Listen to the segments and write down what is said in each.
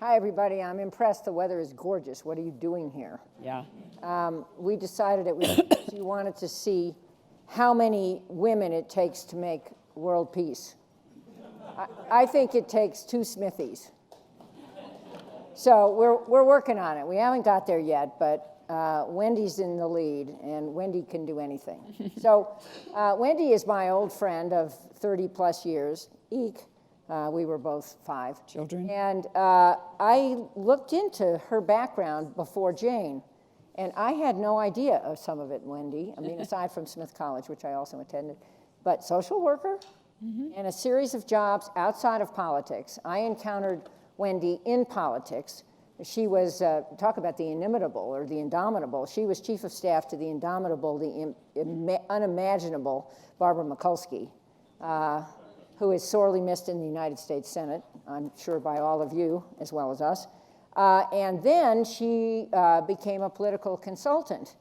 Hi, everybody. I'm impressed. The weather is gorgeous. What are you doing here? Yeah. We decided you wanted to see how many women it takes to make world peace. I think it takes 2 Smithies. So we're working on it. We haven't got there yet, but Wendy's in the lead, and Wendy can do anything. So Wendy is my old friend of 30-plus years. Eek. We were both 5 children. And I looked into her background before Jane, and I had no idea of some of it, Wendy. I mean, aside from Smith College, which I also attended, but social worker and a series of jobs outside of politics. I encountered Wendy in politics. She was, talk about the inimitable or the indomitable. She was chief of staff to the indomitable, the unimaginable Barbara Mikulski, who is sorely missed in the United States Senate, I'm sure by all of you as well as us. And then she became a political consultant.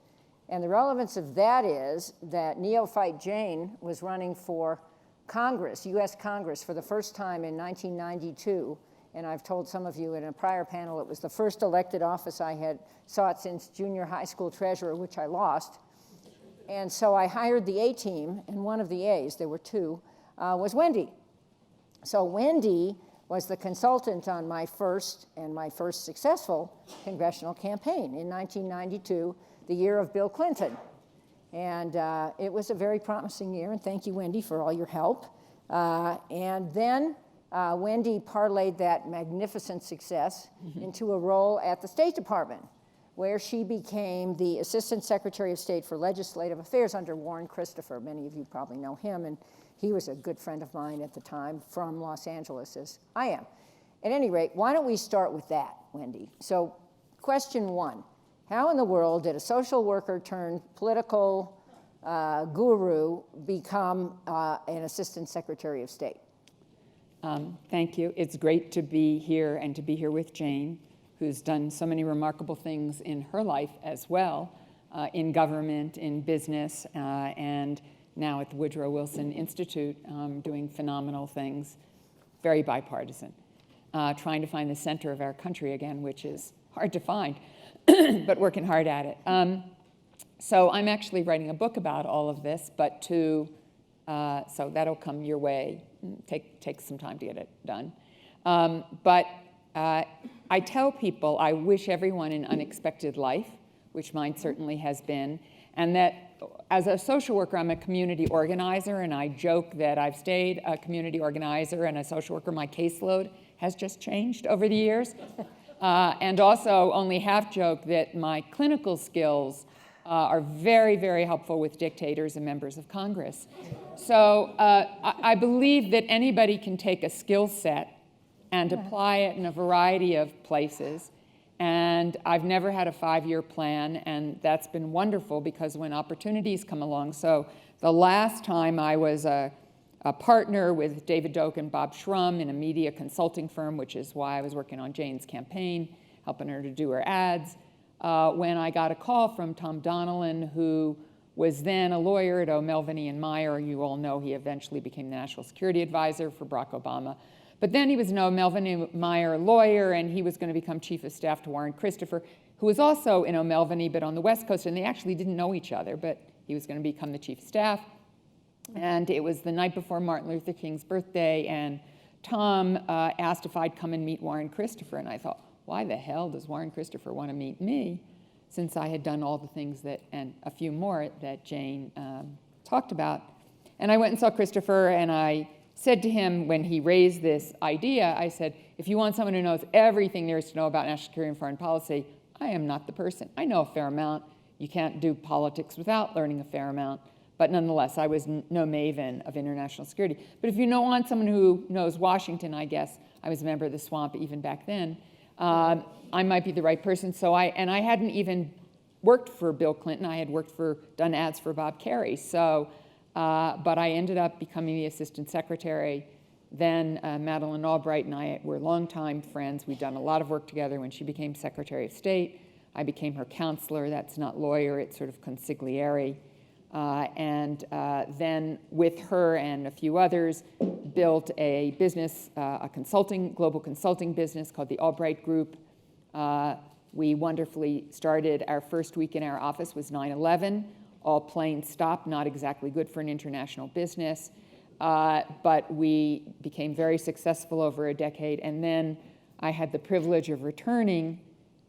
And the relevance of that is that neophyte Jane was running for Congress, US Congress, for the first time in 1992. And I've told some of you in a prior panel, it was the first elected office I had sought since junior high school treasurer, which I lost. And so I hired the A team, and one of the A's, there were 2, was Wendy. So Wendy was the consultant on my first successful congressional campaign in 1992, the year of Bill Clinton. And it was a very promising year, and thank you, Wendy, for all your help. And then Wendy parlayed that magnificent success into a role at the State Department, where she became the Assistant Secretary of State for Legislative Affairs under Warren Christopher. Many of you probably know him, and he was a good friend of mine at the time from Los Angeles, as I am. At any rate, why don't we start with that, Wendy? So question 1, how in the world did a social worker turned political guru become an Assistant Secretary of State? Thank you. It's great to be here and to be here with Jane, who's done so many remarkable things in her life as well, in government, in business, and now at the Woodrow Wilson Institute, doing phenomenal things, very bipartisan, trying to find the center of our country again, which is hard to find, but working hard at it. So I'm actually writing a book about all of this, but so that'll come your way. Take some time to get it done. But I tell people I wish everyone an unexpected life, which mine certainly has been, and that as a social worker, I'm a community organizer, and I joke that I've stayed a community organizer and a social worker. My caseload has just changed over the years. And also only half joke that my clinical skills are very, very helpful with dictators and members of Congress. So I believe that anybody can take a skill set and apply it in a variety of places. And I've never had a 5-year plan, and that's been wonderful because when opportunities come along. So the last time I was a partner with David Doak and Bob Schrum in a media consulting firm, which is why I was working on Jane's campaign, helping her to do her ads, when I got a call from Tom Donilon, who was then a lawyer at O'Melveny and Meyer. You all know he eventually became the National Security Advisor for Barack Obama. But then he was an O'Melveny Meyer lawyer, and he was going to become chief of staff to Warren Christopher, who was also in O'Melveny, but on the West Coast, and they actually didn't know each other, but he was going to become the chief of staff. And it was the night before Martin Luther King's birthday, and Tom asked if I'd come and meet Warren Christopher, and I thought, why the hell does Warren Christopher want to meet me, since I had done all the things that, and a few more that Jane talked about. And I went and saw Christopher, and I said to him when he raised this idea, I said, if you want someone who knows everything there is to know about national security and foreign policy, I am not the person. I know a fair amount. You can't do politics without learning a fair amount. But nonetheless, I was no maven of international security. But if you want someone who knows Washington, I guess, I was a member of the Swamp even back then, I might be the right person. So I hadn't even worked for Bill Clinton. I had done ads for Bob Kerry. So, but I ended up becoming the assistant secretary. Then Madeleine Albright and I were longtime friends. We'd done a lot of work together when she became Secretary of State. I became her counselor. That's not lawyer, it's sort of consigliere. and then with her and a few others, built a business, global consulting business called the Albright Group. We wonderfully started, our first week in our office was 9/11. All planes stopped, not exactly good for an international business, but we became very successful over a decade. And then I had the privilege of returning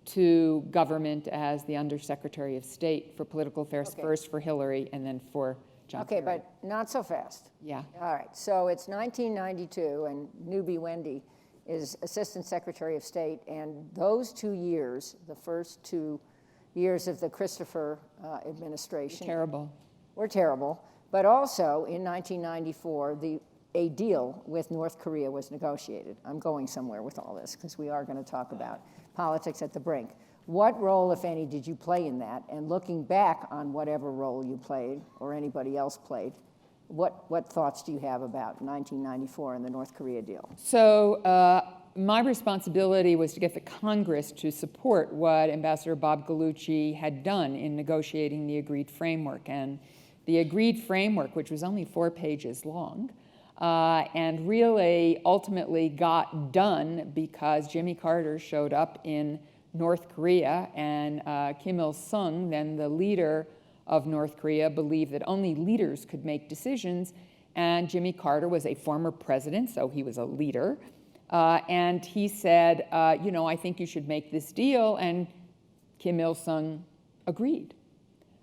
to government as the Undersecretary of State for Political Affairs, first for Hillary and then for John Kerry. Okay, but not so fast. Yeah. All right, so it's 1992, and newbie Wendy is Assistant Secretary of State, and those 2 years, the first 2 years of the Christopher administration, Terrible. were terrible. But also in 1994, a deal with North Korea was negotiated. I'm going somewhere with all this because we are going to talk about politics at the brink. What role, if any, did you play in that? And looking back on whatever role you played or anybody else played, what thoughts do you have about 1994 and the North Korea deal? So my responsibility was to get the Congress to support what Ambassador Bob Gallucci had done in negotiating the agreed framework. And the agreed framework, which was only 4 pages long, and really ultimately got done because Jimmy Carter showed up in North Korea, and Kim Il-sung, then the leader of North Korea, believed that only leaders could make decisions, and Jimmy Carter was a former president, so he was a leader, and he said, I think you should make this deal, and Kim Il-sung agreed.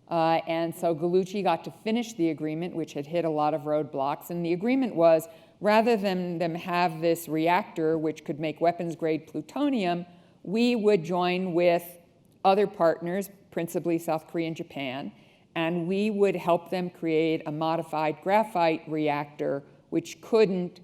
And so Gallucci got to finish the agreement, which had hit a lot of roadblocks. And the agreement was, rather than them have this reactor, which could make weapons-grade plutonium, we would join with other partners, principally South Korea and Japan, and we would help them create a modified graphite reactor, which couldn't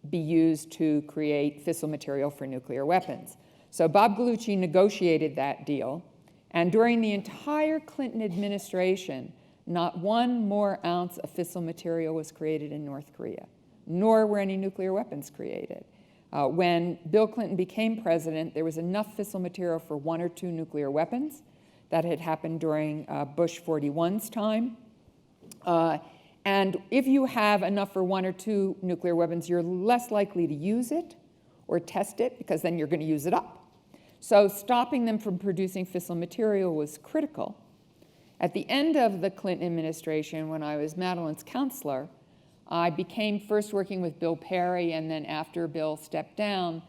be used to create fissile material for nuclear weapons. So Bob Gallucci negotiated that deal. And during the entire Clinton administration, not 1 more ounce of fissile material was created in North Korea, nor were any nuclear weapons created. When Bill Clinton became president, there was enough fissile material for 1 or 2 nuclear weapons. That had happened during Bush 41's time. And if you have enough for 1 or 2 nuclear weapons, you're less likely to use it or test it, because then you're going to use it up. So stopping them from producing fissile material was critical. At the end of the Clinton administration, when I was Madeleine's counselor, I became first working with Bill Perry, and then after Bill stepped down,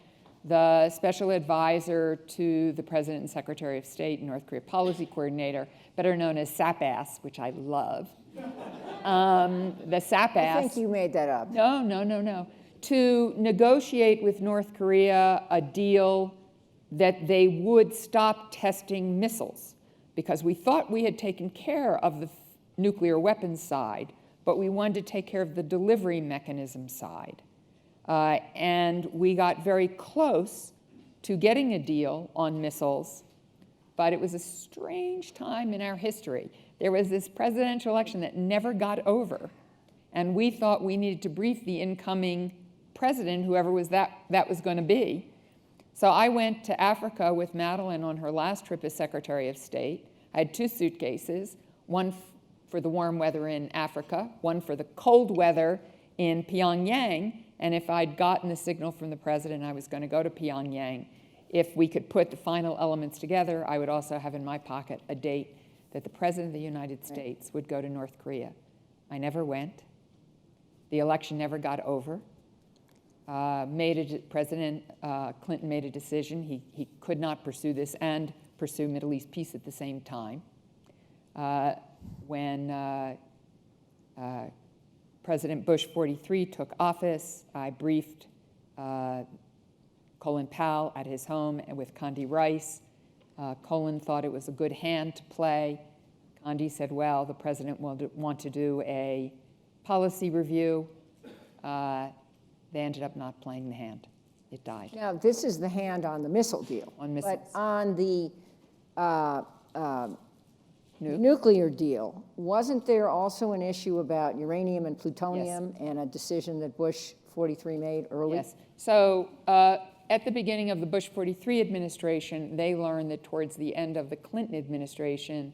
the special advisor to the President and Secretary of State, North Korea Policy Coordinator, better known as SAPAS, which I love. The SAPAS. I think you made that up. No. To negotiate with North Korea a deal that they would stop testing missiles, because we thought we had taken care of the nuclear weapons side, but we wanted to take care of the delivery mechanism side. And we got very close to getting a deal on missiles, but it was a strange time in our history. There was this presidential election that never got over, and we thought we needed to brief the incoming president, whoever was that was going to be. So I went to Africa with Madeleine on her last trip as Secretary of State. I had 2 suitcases, one for the warm weather in Africa, one for the cold weather in Pyongyang. And if I'd gotten the signal from the president I was going to go to Pyongyang, if we could put the final elements together, I would also have in my pocket a date that the President of the United States would go to North Korea. I never went. The election never got over. President Clinton made a decision. He could not pursue this and pursue Middle East peace at the same time. When President Bush 43 took office, I briefed Colin Powell at his home and with Condi Rice. Colin thought it was a good hand to play. Condi said, well, the president will want to do a policy review. They ended up not playing the hand. It died. Now, this is the hand on the missile deal. On missiles. But on the nuclear deal, wasn't there also an issue about uranium and plutonium and a decision that Bush 43 made early? Yes. So at the beginning of the Bush 43 administration, they learned that towards the end of the Clinton administration,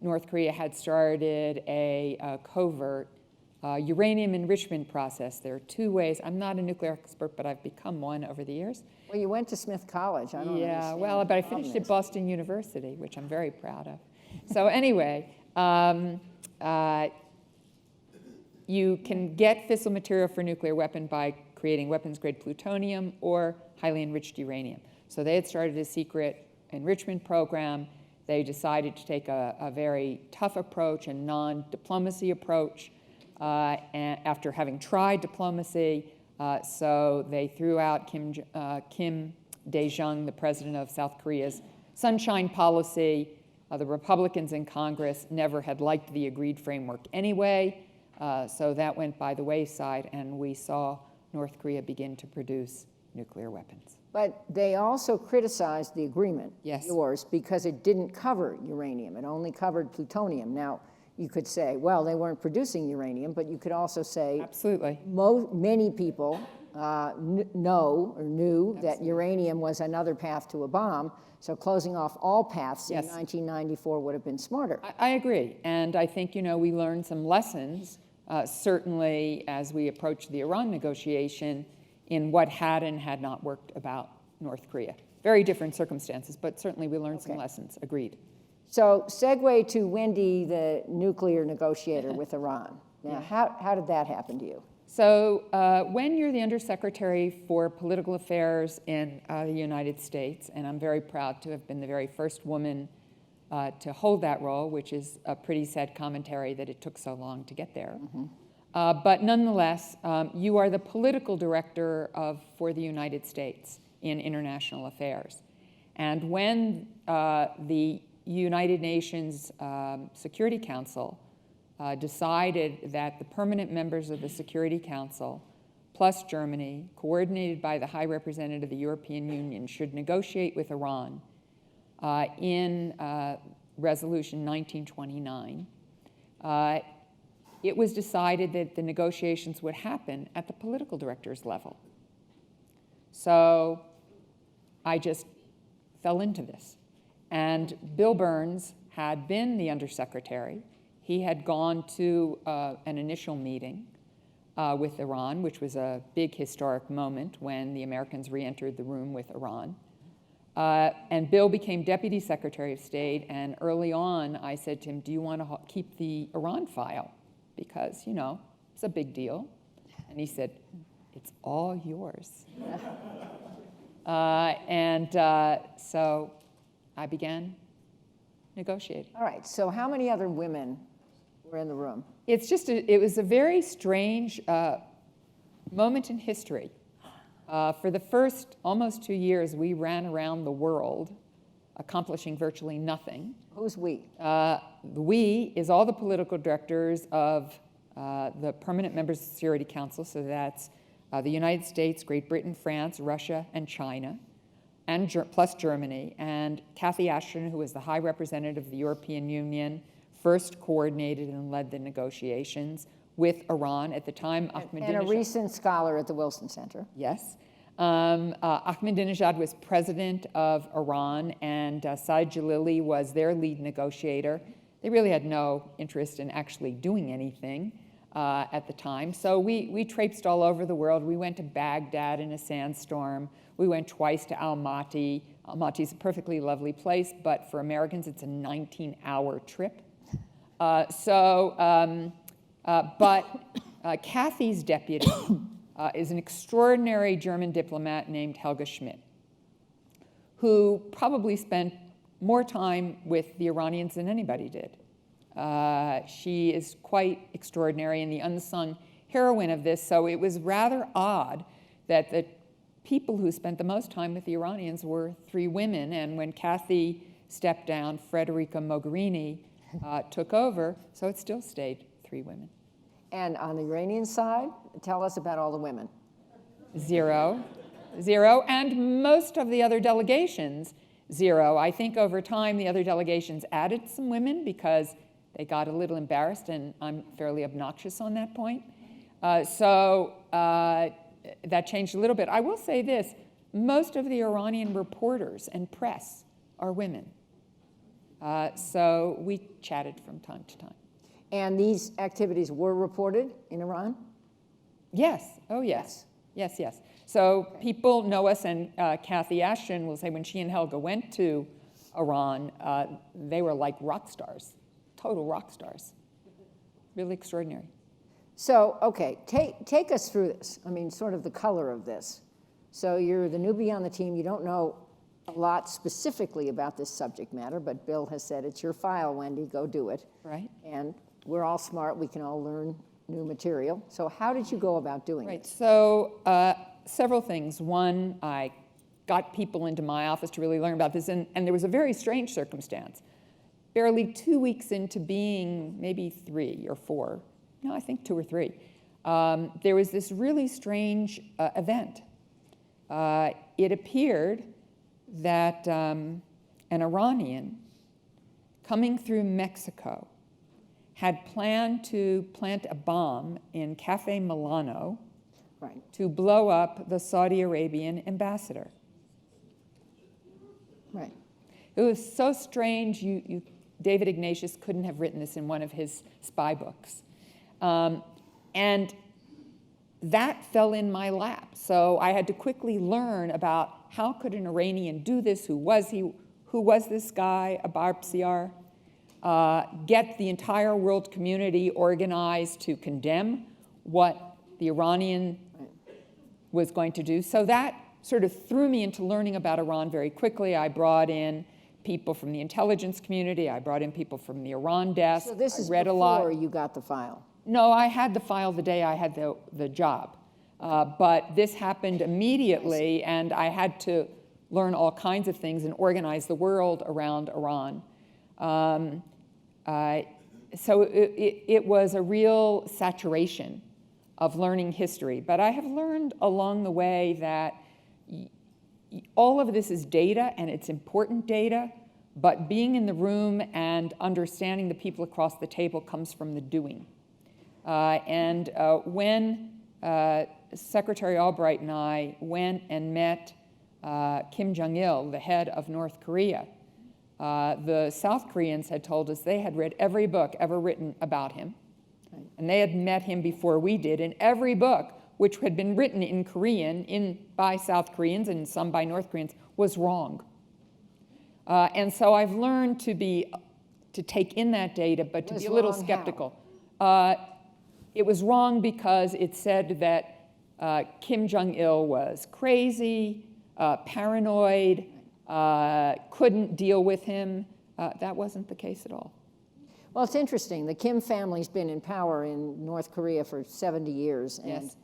North Korea had started a covert uranium enrichment process. There are two ways. I'm not a nuclear expert, but I've become one over the years. Well, you went to Smith College. I don't Yeah, understand well, what but the I problem finished at is. Boston University, which I'm very proud of. So anyway, you can get fissile material for a nuclear weapon by creating weapons-grade plutonium or highly enriched uranium. So they had started a secret enrichment program. They decided to take a very tough approach, a non-diplomacy approach, and after having tried diplomacy. So they threw out Kim Dae-jung, the president of South Korea's sunshine policy. The Republicans in Congress never had liked the agreed framework anyway, so that went by the wayside, and we saw North Korea begin to produce nuclear weapons. But they also criticized the agreement, Yes. yours, because it didn't cover uranium. It only covered plutonium. Now, you could say, well, they weren't producing uranium, but you could also say Absolutely. many people knew that uranium was another path to a bomb, so closing off all paths Yes. in 1994 would have been smarter. I agree, and I think, we learned some lessons, certainly as we approached the Iran negotiation, in what had and had not worked about North Korea. Very different circumstances, but certainly we learned some lessons, agreed. So segue to Wendy, the nuclear negotiator with Iran. Now, how did that happen to you? So when you're the Undersecretary for Political Affairs in the United States, and I'm very proud to have been the very first woman to hold that role, which is a pretty sad commentary that it took so long to get there. But nonetheless, you are the political director for the United States in international affairs. And when the United Nations Security Council decided that the permanent members of the Security Council, plus Germany, coordinated by the High Representative of the European Union, should negotiate with Iran in Resolution 1929, it was decided that the negotiations would happen at the political director's level. So I just fell into this. And Bill Burns had been the undersecretary. He had gone to an initial meeting with Iran, which was a big historic moment when the Americans re-entered the room with Iran. And Bill became Deputy Secretary of State, and early on I said to him, do you want to keep the Iran file? Because, it's a big deal. And he said, it's all yours. So I began negotiating. All right, so how many other women were in the room? It was a very strange moment in history. For the first almost 2 years, we ran around the world accomplishing virtually nothing. Who's we? The we is all the political directors of the permanent members of the Security Council, so that's the United States, Great Britain, France, Russia, and China, and plus Germany. And Cathy Ashton, who was the High Representative of the European Union, first coordinated and led the negotiations with Iran. At the time, Ahmadinejad... And a recent scholar at the Wilson Center. Yes. Ahmadinejad was president of Iran, and Saad Jalili was their lead negotiator. They really had no interest in actually doing anything at the time. So we traipsed all over the world. We went to Baghdad in a sandstorm. We went twice to Almaty. Almaty is a perfectly lovely place, but for Americans, it's a 19-hour trip. But Cathy's deputy is an extraordinary German diplomat named Helga Schmidt, who probably spent more time with the Iranians than anybody did. She is quite extraordinary and the unsung heroine of this, so it was rather odd that the people who spent the most time with the Iranians were 3 women, and when Cathy stepped down, Federica Mogherini took over, so it still stayed 3 women. And on the Iranian side, tell us about all the women. Zero, and most of the other delegations, 0. I think over time the other delegations added some women because they got a little embarrassed, and I'm fairly obnoxious on that point. That changed a little bit. I will say this, most of the Iranian reporters and press are women. So we chatted from time to time. And these activities were reported in Iran? Yes. Oh, yes. Yes, yes. So people know us, and Kathy Ashton will say when she and Helga went to Iran, they were like rock stars, total rock stars. Really extraordinary. So, okay, take us through this. I mean, sort of the color of this. So you're the newbie on the team. You don't know a lot specifically about this subject matter, but Bill has said it's your file, Wendy, go do it. Right. And we're all smart. We can all learn new material. So how did you go about doing Right. it? So several things. One, I got people into my office to really learn about this, and there was a very strange circumstance. Barely 2 weeks into being, maybe 3 or 4, no, I think 2 or 3, there was this really strange event. It appeared that an Iranian coming through Mexico had planned to plant a bomb in Cafe Milano to blow up the Saudi Arabian ambassador. Right. It was so strange, David Ignatius couldn't have written this in one of his spy books. And that fell in my lap. So I had to quickly learn about how could an Iranian do this, who was he, who was this guy, Abar Psiar, get the entire world community organized to condemn what the Iranian was going to do. So that sort of threw me into learning about Iran very quickly. I brought in people from the intelligence community. I brought in people from the Iran desk. So this is read a lot. before you got the file? No, I had the file the day I had the job. But this happened immediately, and I had to learn all kinds of things and organize the world around Iran. So it was a real saturation of learning history. But I have learned along the way that all of this is data, and it's important data, but being in the room and understanding the people across the table comes from the doing. When Secretary Albright and I went and met Kim Jong-il, the head of North Korea, the South Koreans had told us they had read every book ever written about him. Right. And they had met him before we did, and every book which had been written in Korean by South Koreans and some by North Koreans was wrong. And so I've learned to take in that data, but to be a little skeptical. It was wrong because it said that Kim Jong-il was crazy, paranoid, couldn't deal with him. That wasn't the case at all. Well, it's interesting. The Kim family's been in power in North Korea for 70 years. And yes.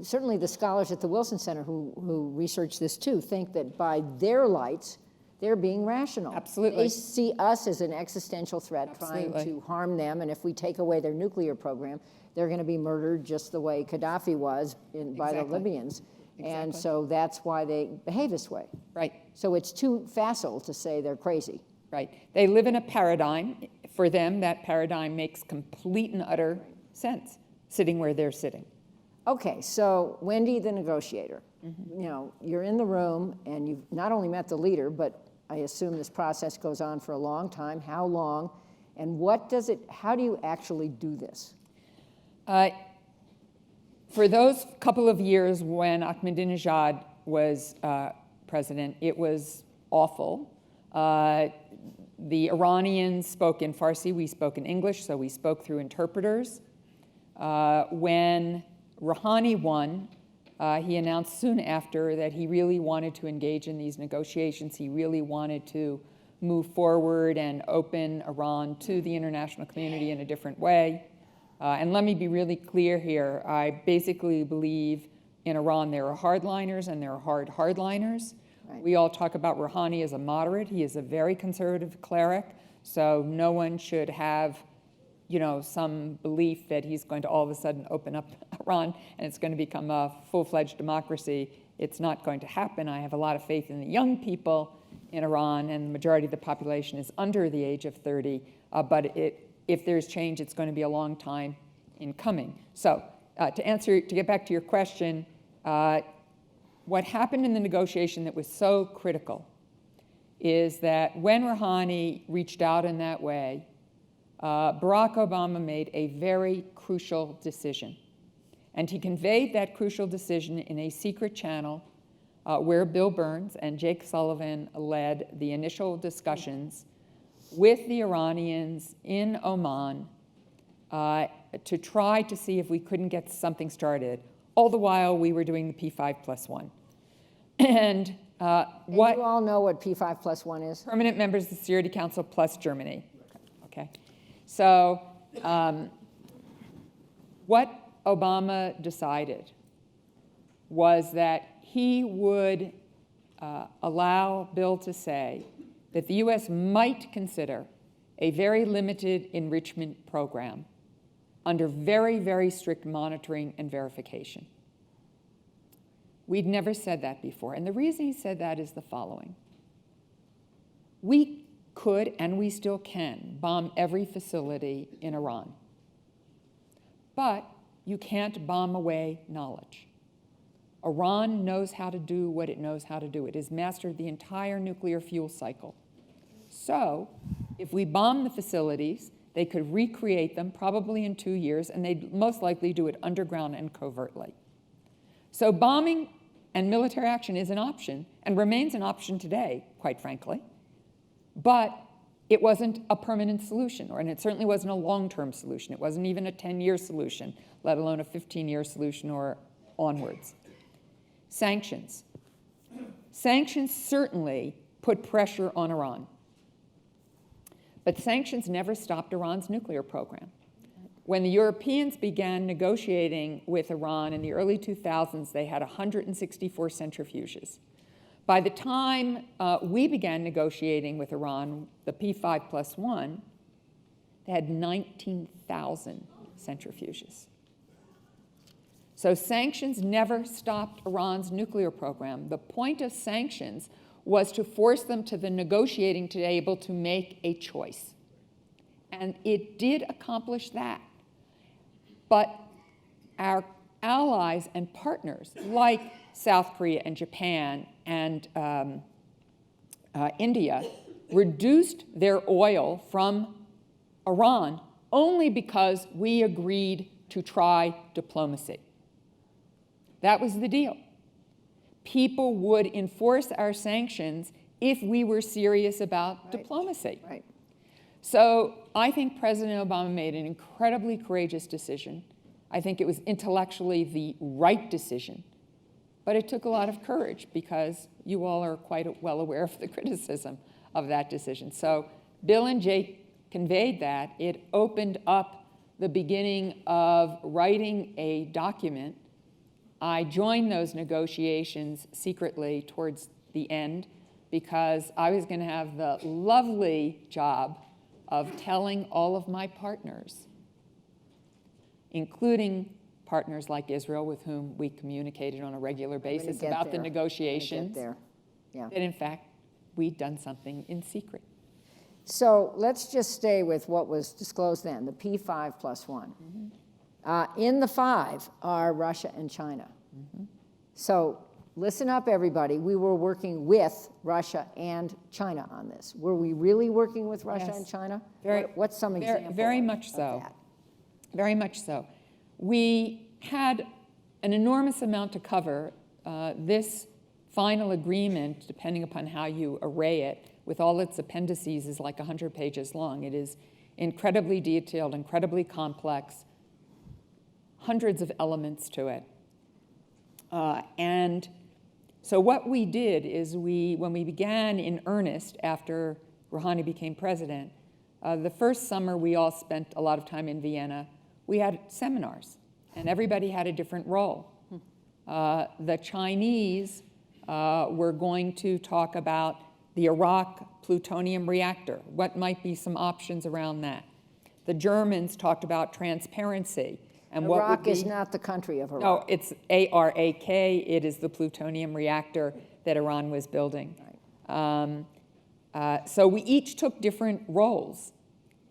Certainly the scholars at the Wilson Center who research this too think that by their lights, they're being rational. Absolutely. They see us as an existential threat Absolutely. trying to harm them, and if we take away their nuclear program, they're going to be murdered just the way Gaddafi was by the Libyans. Exactly. And so that's why they behave this way. Right. So it's too facile to say they're crazy. Right. They live in a paradigm. For them, that paradigm makes complete and utter sense, sitting where they're sitting. Okay, so Wendy, the negotiator, you know, you're in the room and you've not only met the leader, but I assume this process goes on for a long time. How long? And how do you actually do this? For those couple of years when Ahmadinejad was president, it was awful. The Iranians spoke in Farsi, we spoke in English, so we spoke through interpreters. When Rouhani won, he announced soon after that he really wanted to engage in these negotiations. He really wanted to move forward and open Iran to the international community in a different way. And let me be really clear here. I basically believe in Iran there are hardliners and there are hardliners. Right. We all talk about Rouhani as a moderate. He is a very conservative cleric, so no one should have some belief that he's going to all of a sudden open up Iran and it's going to become a full-fledged democracy. It's not going to happen. I have a lot of faith in the young people in Iran, and the majority of the population is under the age of 30. But if there's change, it's going to be a long time in coming. So to get back to your question, what happened in the negotiation that was so critical is that when Rouhani reached out in that way, Barack Obama made a very crucial decision. And he conveyed that crucial decision in a secret channel where Bill Burns and Jake Sullivan led the initial discussions with the Iranians in Oman to try to see if we couldn't get something started. All the while, we were doing the P5+1. And what you all know what P5+1 is? permanent members of the Security Council plus Germany. Okay. So what Obama decided was that he would allow Bill to say that the U.S. might consider a very limited enrichment program under very, very strict monitoring and verification. We'd never said that before. And the reason he said that is the following. We could, and we still can, bomb every facility in Iran. But you can't bomb away knowledge. Iran knows how to do what it knows how to do. It has mastered the entire nuclear fuel cycle. So if we bomb the facilities, they could recreate them probably in 2 years, and they'd most likely do it underground and covertly. So bombing and military action is an option, and remains an option today, quite frankly. But it wasn't a permanent solution, and it certainly wasn't a long-term solution. It wasn't even a 10-year solution, let alone a 15-year solution or onwards. Sanctions. Sanctions certainly put pressure on Iran. But sanctions never stopped Iran's nuclear program. When the Europeans began negotiating with Iran in the early 2000s, they had 164 centrifuges. By the time we began negotiating with Iran, the P5+1, they had 19,000 centrifuges. So sanctions never stopped Iran's nuclear program. The point of sanctions was to force them to the negotiating table to make a choice. And it did accomplish that. But our allies and partners, like South Korea and Japan and India, reduced their oil from Iran only because we agreed to try diplomacy. That was the deal. People would enforce our sanctions if we were serious about diplomacy. Right. So I think President Obama made an incredibly courageous decision. I think it was intellectually the right decision. But it took a lot of courage because you all are quite well aware of the criticism of that decision. So Bill and Jake conveyed that. It opened up the beginning of writing a document. I joined those negotiations secretly towards the end because I was going to have the lovely job of telling all of my partners, including partners like Israel with whom we communicated on a regular basis about the negotiations, that in fact we'd done something in secret. So let's just stay with what was disclosed then, the P5+1. Mm-hmm. In the 5 are Russia and China. Mm-hmm. So listen up, everybody. We were working with Russia and China on this. Were we really working with Russia and China? What's some example very much so. That? Very much so. We had an enormous amount to cover. This final agreement, depending upon how you array it, with all its appendices, is like 100 pages long. It is incredibly detailed, incredibly complex, hundreds of elements to it. And so what we did is when we began in earnest after Rouhani became president, the first summer we all spent a lot of time in Vienna. We had seminars, and everybody had a different role. The Chinese were going to talk about the Iraq plutonium reactor, what might be some options around that. The Germans talked about transparency. And what Iraq is not the country of Iraq. No, it's A-R-A-K. It is the plutonium reactor that Iran was building. Right. So we each took different roles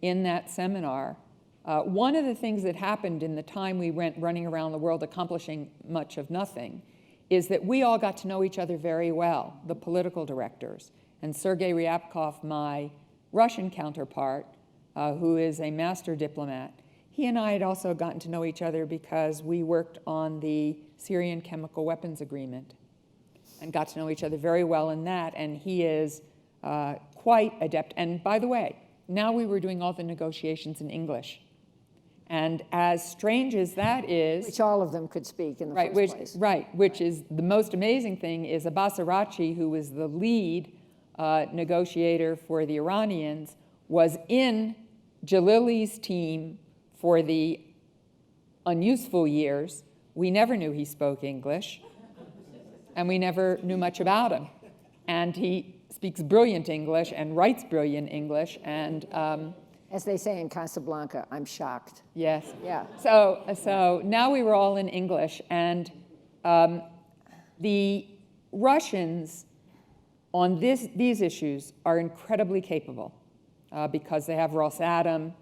in that seminar. One of the things that happened in the time we went running around the world accomplishing much of nothing is that we all got to know each other very well, the political directors. and Sergei Ryabkov, my Russian counterpart, who is a master diplomat. He and I had also gotten to know each other because we worked on the Syrian chemical weapons agreement and got to know each other very well in that, and he is quite adept. And by the way, now we were doing all the negotiations in English. And as strange as that is... Which all of them could speak in the first place. Right, which is the most amazing thing is Abbas Araghchi, who was the lead negotiator for the Iranians, was in Jalili's team for the unuseful years. We never knew he spoke English, and we never knew much about him. And he speaks brilliant English and writes brilliant English, and... as they say in Casablanca, I'm shocked. Yes. Yeah. So now we were all in English, and the Russians on these issues are incredibly capable because they have Rosatom.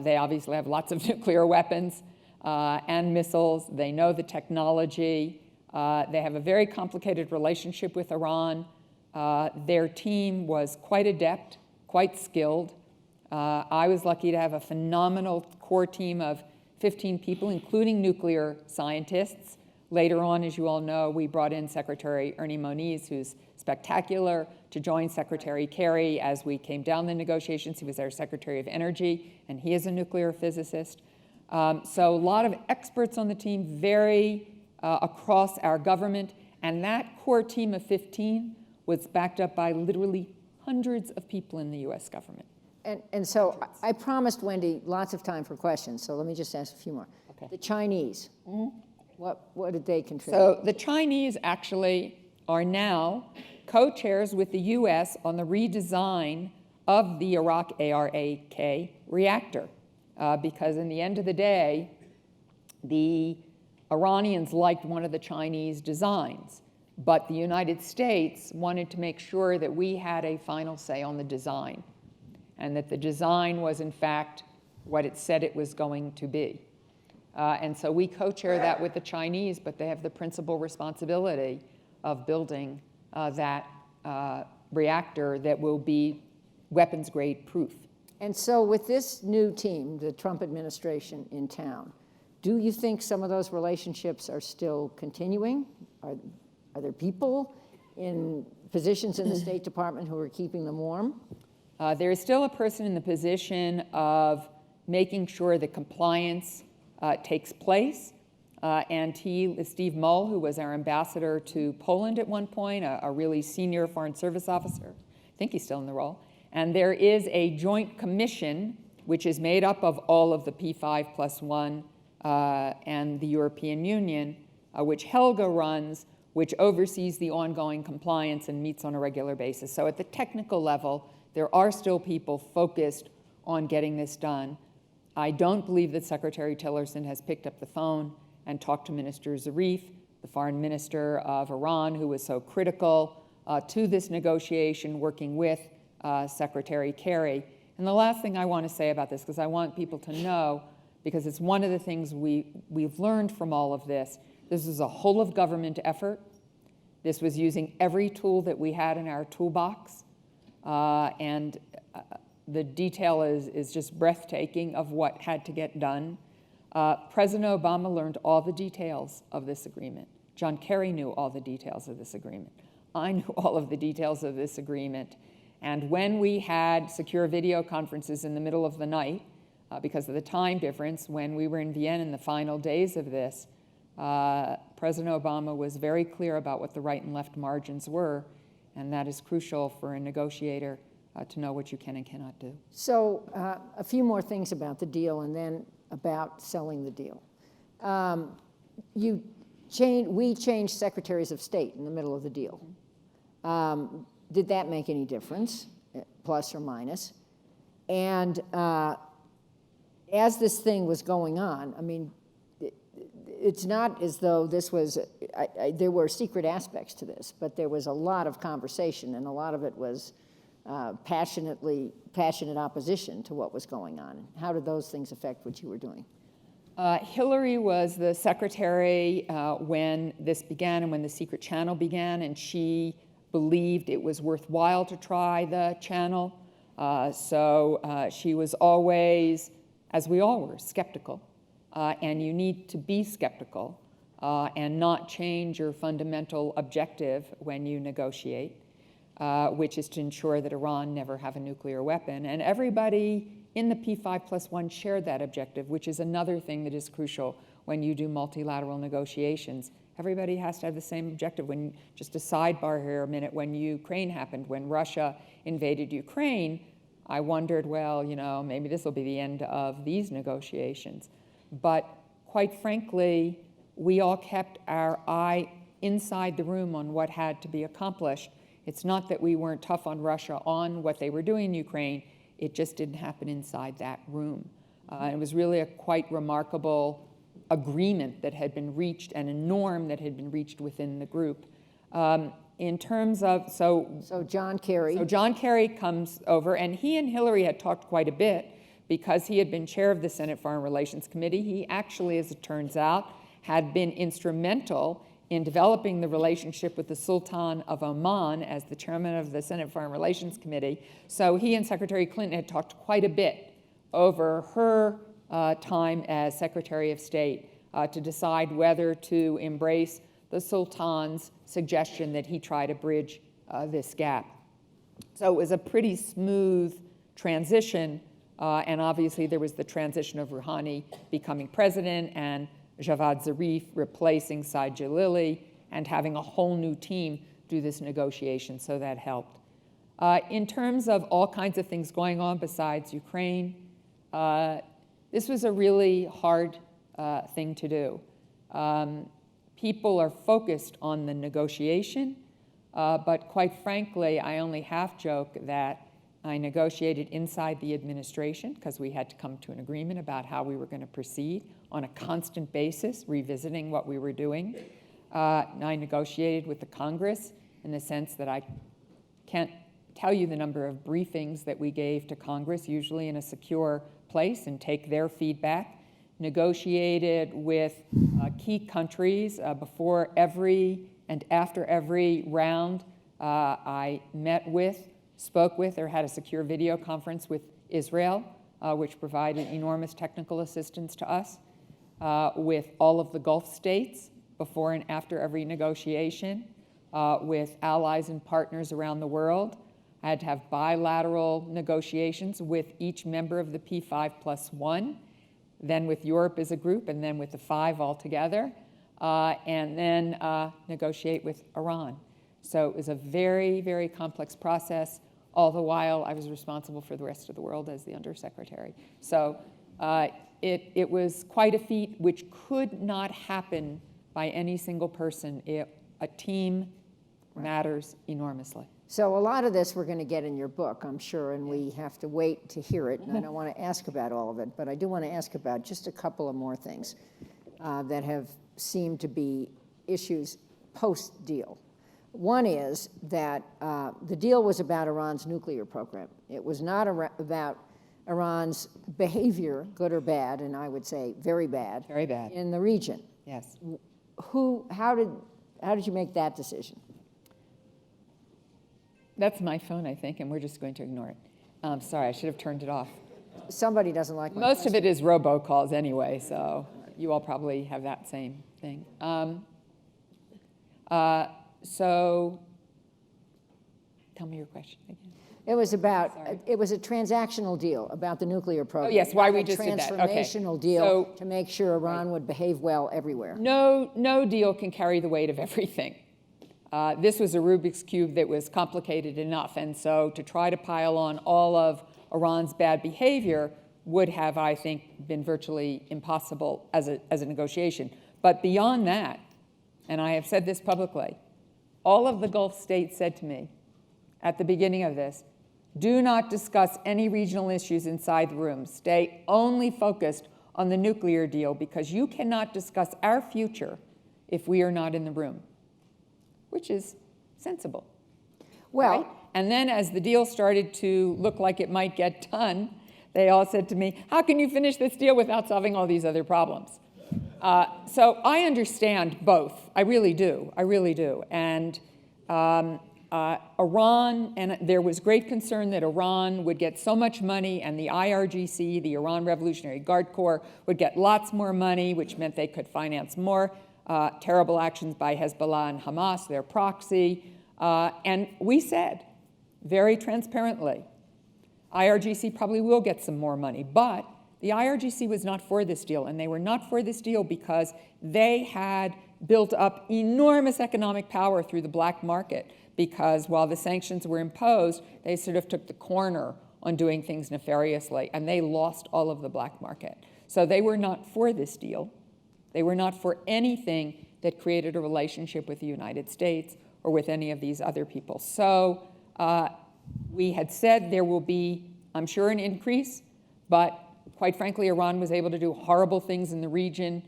They obviously have lots of nuclear weapons and missiles. They know the technology. They have a very complicated relationship with Iran. Their team was quite adept, quite skilled. I was lucky to have a phenomenal core team of 15 people, including nuclear scientists. Later on, as you all know, we brought in Secretary Ernie Moniz, who's spectacular, to join Secretary Kerry as we came down the negotiations. He was our Secretary of Energy, and he is a nuclear physicist. So a lot of experts on the team, very across our government, and that core team of 15 was backed up by literally hundreds of people in the U.S. government. And so I promised Wendy lots of time for questions, so let me just ask a few more. Okay. The Chinese, what did they contribute? So the Chinese actually are now co-chairs with the U.S. on the redesign of the Arak reactor, because in the end of the day, the Iranians liked one of the Chinese designs, but the United States wanted to make sure that we had a final say on the design, and that the design was, in fact, what it said it was going to be. And so we co-chair that with the Chinese, but they have the principal responsibility of building that reactor that will be weapons-grade proof. And so with this new team, the Trump administration in town, do you think some of those relationships are still continuing? Are there people in positions in the State Department who are keeping them warm? There is still a person in the position of making sure that compliance takes place. And he is Steve Mull, who was our ambassador to Poland at one point, a really senior Foreign Service officer. I think he's still in the role. And there is a joint commission, which is made up of all of the P5+1 and the European Union, which Helga runs, which oversees the ongoing compliance and meets on a regular basis. So at the technical level, there are still people focused on getting this done. I don't believe that Secretary Tillerson has picked up the phone and talked to Minister Zarif, the foreign minister of Iran, who was so critical to this negotiation, working with Secretary Kerry. And the last thing I want to say about this, because I want people to know, because it's one of the things we've learned from all of this, this is a whole of government effort. This was using every tool that we had in our toolbox. And the detail is just breathtaking of what had to get done. President Obama learned all the details of this agreement. John Kerry knew all the details of this agreement. I knew all of the details of this agreement. And when we had secure video conferences in the middle of the night, because of the time difference, when we were in Vienna in the final days of this, President Obama was very clear about what the right and left margins were, and that is crucial for a negotiator to know what you can and cannot do. So a few more things about the deal and then about selling the deal. We changed secretaries of state in the middle of the deal. Did that make any difference, plus or minus? And as this thing was going on, I mean, it's not as though this was, there were secret aspects to this, but there was a lot of conversation, and a lot of it was passionate opposition to what was going on. How did those things affect what you were doing? Hillary was the secretary when this began and when the secret channel began, and she believed it was worthwhile to try the channel. So she was always, as we all were, skeptical. And you need to be skeptical and not change your fundamental objective when you negotiate, which is to ensure that Iran never have a nuclear weapon. And everybody in the P5+1 shared that objective, which is another thing that is crucial when you do multilateral negotiations. Everybody has to have the same objective. When, just a sidebar here a minute, when Ukraine happened, when Russia invaded Ukraine, I wondered, well, you know, maybe this will be the end of these negotiations. But quite frankly, we all kept our eye inside the room on what had to be accomplished. It's not that we weren't tough on Russia on what they were doing in Ukraine, it just didn't happen inside that room. It was really a quite remarkable agreement that had been reached and a norm that had been reached within the group. In terms of, So John Kerry. So John Kerry comes over, and he and Hillary had talked quite a bit because he had been chair of the Senate Foreign Relations Committee. He actually, as it turns out, had been instrumental in developing the relationship with the Sultan of Oman as the chairman of the Senate Foreign Relations Committee. So he and Secretary Clinton had talked quite a bit over her time as Secretary of State to decide whether to embrace the Sultan's suggestion that he try to bridge this gap. So it was a pretty smooth transition, and obviously there was the transition of Rouhani becoming president and Javad Zarif replacing Saad Jalili and having a whole new team do this negotiation, so that helped. In terms of all kinds of things going on besides Ukraine, this was a really hard thing to do. People are focused on the negotiation, but quite frankly, I only half joke that I negotiated inside the administration because we had to come to an agreement about how we were going to proceed on a constant basis, revisiting what we were doing. I negotiated with the Congress in the sense that I can't tell you the number of briefings that we gave to Congress, usually in a secure place, and take their feedback. Negotiated with key countries before every and after every round. I met with, spoke with, or had a secure video conference with Israel, which provided enormous technical assistance to us, with all of the Gulf states before and after every negotiation, with allies and partners around the world. I had to have bilateral negotiations with each member of the P5+1, then with Europe as a group, and then with the 5 altogether, and then negotiate with Iran. So it was a very, very complex process. All the while, I was responsible for the rest of the world as the undersecretary. So it was quite a feat, which could not happen by any single person. A team matters enormously. So a lot of this we're going to get in your book, I'm sure, and we have to wait to hear it. And I don't want to ask about all of it, but I do want to ask about just a couple of more things that have seemed to be issues post-deal. One is that the deal was about Iran's nuclear program. It was not about Iran's behavior, good or bad, and I would say very bad, in the region. Yes. How did you make that decision? That's my phone, I think, and we're just going to ignore it. Sorry, I should have turned it off. Somebody doesn't like my Most of it is robocalls anyway, so you all probably have that same thing. So tell me your question again. It was about, it was a transactional deal about the nuclear program. Oh, yes, why we just did that. Okay. Transformational deal to make sure Iran would behave well everywhere. No deal can carry the weight of everything. This was a Rubik's Cube that was complicated enough, and so to try to pile on all of Iran's bad behavior would have, I think, been virtually impossible as a negotiation. But beyond that, and I have said this publicly, all of the Gulf states said to me at the beginning of this, do not discuss any regional issues inside the room. Stay only focused on the nuclear deal because you cannot discuss our future if we are not in the room, which is sensible. Well, right? And then as the deal started to look like it might get done, they all said to me, how can you finish this deal without solving all these other problems? So I understand both. I really do. And Iran, and there was great concern that Iran would get so much money and the IRGC, the Iran Revolutionary Guard Corps, would get lots more money, which meant they could finance more terrible actions by Hezbollah and Hamas, their proxy. And we said very transparently, IRGC probably will get some more money, but the IRGC was not for this deal, and they were not for this deal because they had built up enormous economic power through the black market, because while the sanctions were imposed, they sort of took the corner on doing things nefariously, and they lost all of the black market. So they were not for this deal. They were not for anything that created a relationship with the United States or with any of these other people. So we had said there will be, I'm sure, an increase, but quite frankly, Iran was able to do horrible things in the region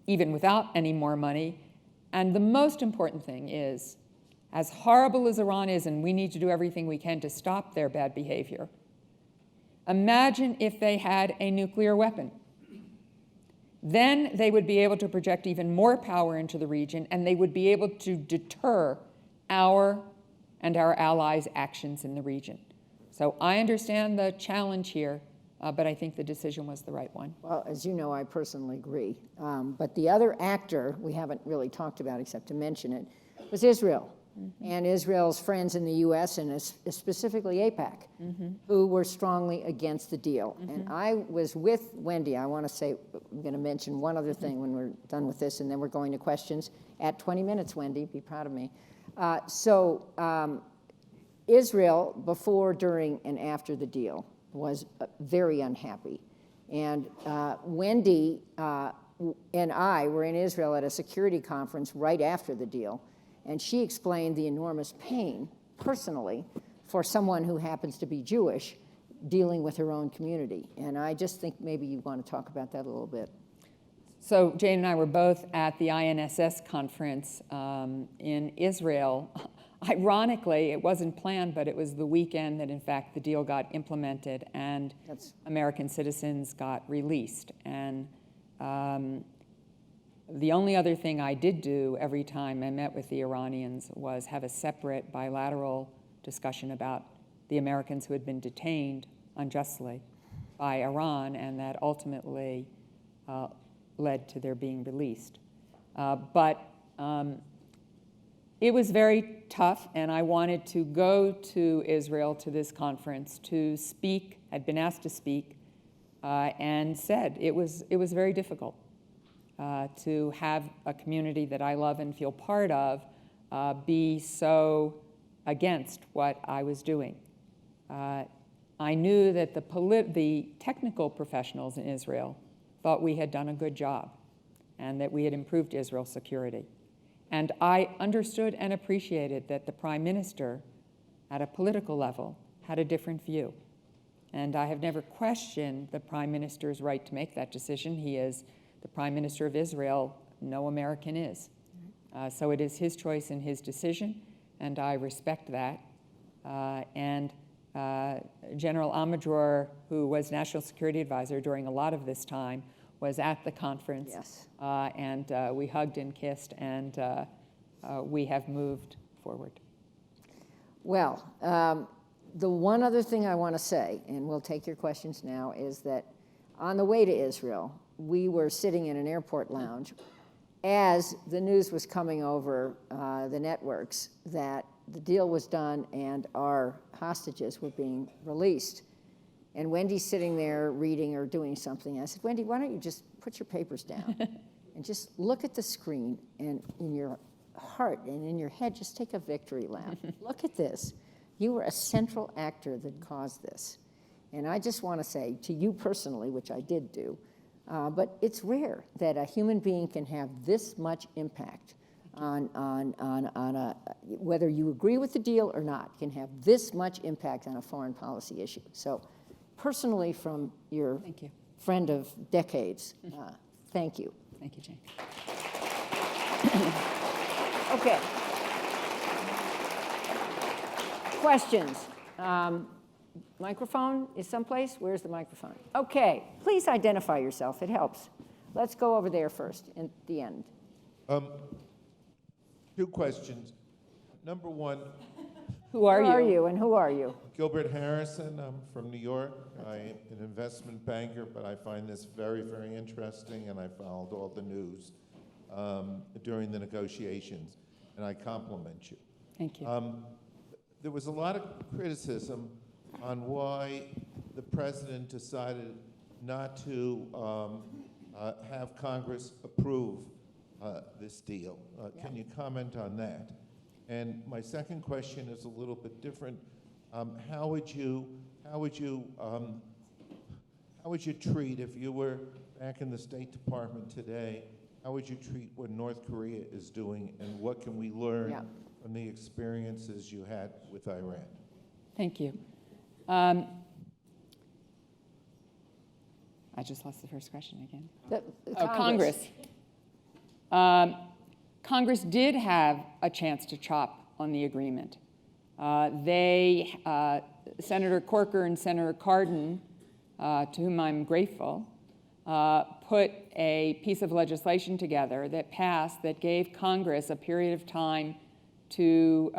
even without any more money. And the most important thing is, as horrible as Iran is, and we need to do everything we can to stop their bad behavior, imagine if they had a nuclear weapon. Then they would be able to project even more power into the region, and they would be able to deter our and our allies' actions in the region. So I understand the challenge here, but I think the decision was the right one. Well, as you know, I personally agree. But the other actor we haven't really talked about, except to mention it, was Israel. And Israel's friends in the U.S. and specifically AIPAC, who were strongly against the deal. And I was with Wendy. I want to say, I'm going to mention one other thing when we're done with this, and then we're going to questions at 20 minutes, Wendy. Be proud of me. Israel, before, during, and after the deal, was very unhappy. And Wendy and I were in Israel at a security conference right after the deal. And she explained the enormous pain, personally, for someone who happens to be Jewish, dealing with her own community. And I just think maybe you want to talk about that a little bit. So Jane and I were both at the INSS conference in Israel. Ironically, it wasn't planned, but it was the weekend that, in fact, the deal got implemented and American citizens got released. And the only other thing I did do every time I met with the Iranians was have a separate bilateral discussion about the Americans who had been detained unjustly by Iran and that ultimately led to their being released. But it was very tough, and I wanted to go to Israel to this conference to speak. I'd been asked to speak, and said it was very difficult. To have a community that I love and feel part of be so against what I was doing. I knew that the technical professionals in Israel thought we had done a good job and that we had improved Israel's security. And I understood and appreciated that the Prime Minister, at a political level, had a different view. And I have never questioned the Prime Minister's right to make that decision. He is the Prime Minister of Israel. No American is. So it is his choice and his decision, and I respect that. General Amadror, who was National Security Advisor during a lot of this time, was at the conference. Yes. And we hugged and kissed, and we have moved forward. Well, the one other thing I want to say, and we'll take your questions now, is that on the way to Israel, we were sitting in an airport lounge as the news was coming over the networks that the deal was done and our hostages were being released. And Wendy's sitting there reading or doing something. I said, Wendy, why don't you just put your papers down and just look at the screen, and in your heart and in your head, just take a victory lap. Look at this. You were a central actor that caused this. And I just want to say to you personally, which I did do, but it's rare that a human being can have this much impact on whether you agree with the deal or not, can have this much impact on a foreign policy issue. So personally, from your friend of decades, thank you. Thank you, Jane. Okay. Questions? Microphone is someplace? Where's the microphone? Okay, please identify yourself. It helps. Let's go over there first, at the end. Two questions. Number one, Who are Who are you? you and who are you? Gilbert Harrison, I'm from New York. I'm an investment banker, but I find this very, very interesting, and I followed all the news during the negotiations, and I compliment you. Thank you. There was a lot of criticism on why the president decided not to have Congress approve this deal. Can you comment on that? And my second question is a little bit different. How would you treat, if you were back in the State Department today, how would you treat what North Korea is doing, and what can we learn from the experiences you had with Iran? Thank you. I just lost the first question again. Congress. Congress did have a chance to chop on the agreement. Senator Corker and Senator Cardin, to whom I'm grateful, put a piece of legislation together that passed that gave Congress a period of time to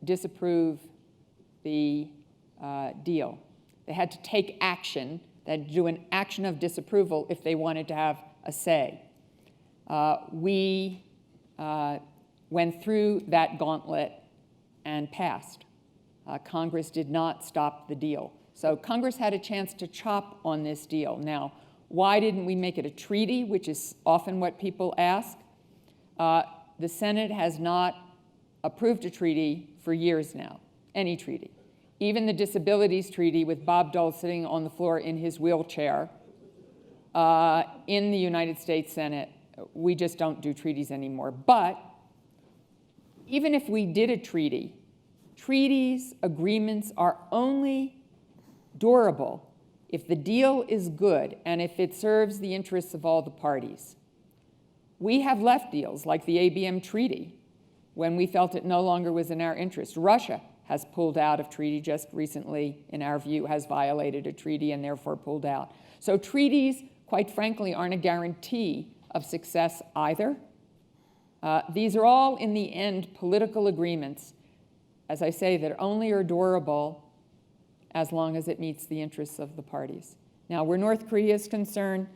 disapprove the deal. They had to take action, they had to do an action of disapproval if they wanted to have a say. We went through that gauntlet and passed. Congress did not stop the deal. So Congress had a chance to chop on this deal. Now, why didn't we make it a treaty, which is often what people ask? The Senate has not approved a treaty for years now, any treaty. Even the disabilities treaty with Bob Dole sitting on the floor in his wheelchair in the United States Senate, we just don't do treaties anymore. But even if we did a treaty, treaties, agreements are only durable if the deal is good and if it serves the interests of all the parties. We have left deals like the ABM treaty when we felt it no longer was in our interest. Russia has pulled out of treaty just recently, in our view, has violated a treaty and therefore pulled out. So treaties, quite frankly, aren't a guarantee of success either. These are all, in the end, political agreements, as I say, that only are durable as long as it meets the interests of the parties. Now, where North Korea is concerned,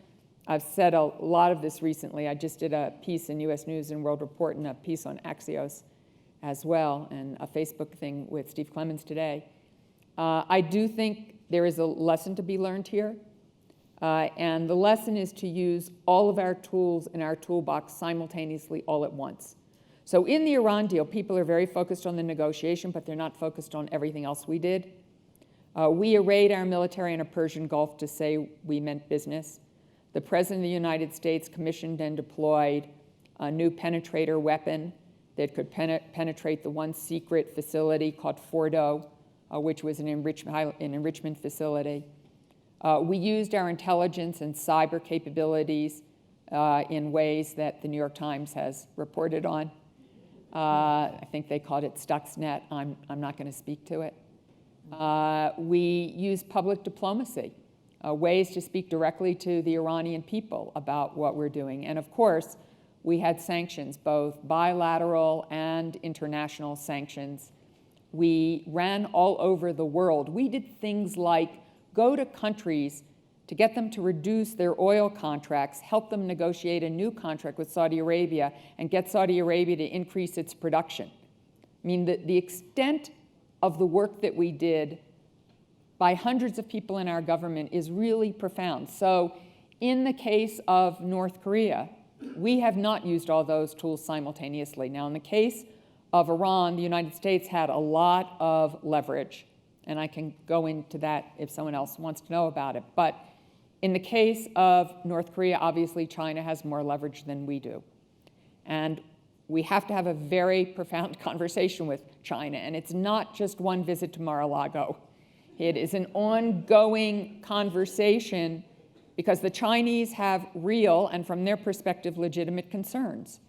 I've said a lot of this recently. I just did a piece in U.S. News and World Report and a piece on Axios as well, and a Facebook thing with Steve Clemons today. I do think there is a lesson to be learned here. And the lesson is to use all of our tools in our toolbox simultaneously all at once. So in the Iran deal, people are very focused on the negotiation, but they're not focused on everything else we did. We arrayed our military in a Persian Gulf to say we meant business. The President of the United States commissioned and deployed a new penetrator weapon that could penetrate the one secret facility called Fordo, which was an enrichment facility. We used our intelligence and cyber capabilities in ways that the New York Times has reported on. I think they called it Stuxnet. I'm not going to speak to it. We used public diplomacy, ways to speak directly to the Iranian people about what we're doing. And of course, we had sanctions, both bilateral and international sanctions. We ran all over the world. We did things like go to countries to get them to reduce their oil contracts, help them negotiate a new contract with Saudi Arabia, and get Saudi Arabia to increase its production. I mean, the extent of the work that we did by hundreds of people in our government is really profound. So in the case of North Korea, we have not used all those tools simultaneously. Now, in the case of Iran, the United States had a lot of leverage. And I can go into that if someone else wants to know about it. But in the case of North Korea, obviously China has more leverage than we do. And we have to have a very profound conversation with China. And it's not just one visit to Mar-a-Lago. It is an ongoing conversation because the Chinese have real, and from their perspective, legitimate concerns.